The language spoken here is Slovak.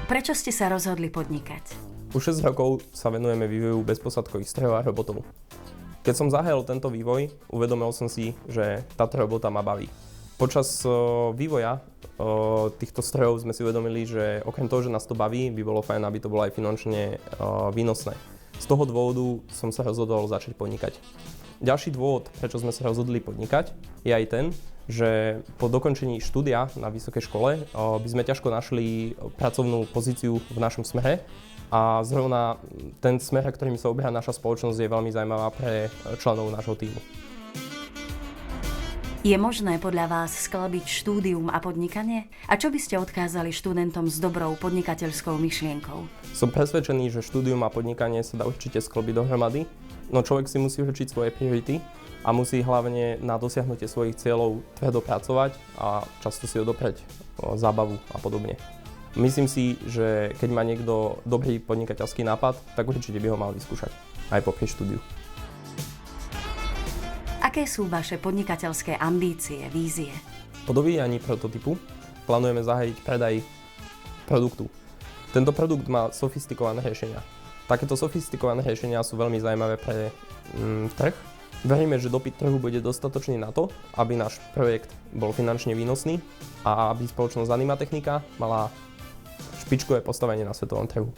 Prečo ste sa rozhodli podnikať? Už 6 rokov sa venujeme vývoju bezposadkových strojov a robotov. Keď som zahájil tento vývoj, uvedomil som si, že táto robota ma baví. Počas vývoja týchto strojov sme si uvedomili, že okrem toho, že nás to baví, by bolo fajn, aby to bolo aj finančne výnosné. Z toho dôvodu som sa rozhodol začať podnikať. Ďalší dôvod, prečo sme sa rozhodli podnikať, je aj ten, že po dokončení štúdia na vysokej škole by sme ťažko našli pracovnú pozíciu v našom smere a zrovna ten smer, ktorým sa uberá naša spoločnosť, je veľmi zaujímavá pre členov nášho tímu. Je možné podľa vás sklabiť štúdium a podnikanie? A čo by ste odkázali študentom s dobrou podnikateľskou myšlienkou? Som presvedčený, že štúdium a podnikanie sa dá určite sklobiť dohromady, no človek si musí určiť svoje priority a musí hlavne na dosiahnutie svojich cieľov tvrdo pracovať a často si odoprieť zábavu a podobne. Myslím si, že keď má niekto dobrý podnikateľský nápad, tak určite by ho mal vyskúšať aj popri štúdiu. Aké sú vaše podnikateľské ambície, vízie? Po dovíjaní prototypu plánujeme zahájiť predaj produktu. Tento produkt má sofistikované riešenia. Takéto sofistikované riešenia sú veľmi zaujímavé pre trh. Veríme, že dopyt trhu bude dostatočný na to, aby náš projekt bol finančne výnosný a aby spoločnosť Animatechnika mala špičkové postavenie na svetovom trhu.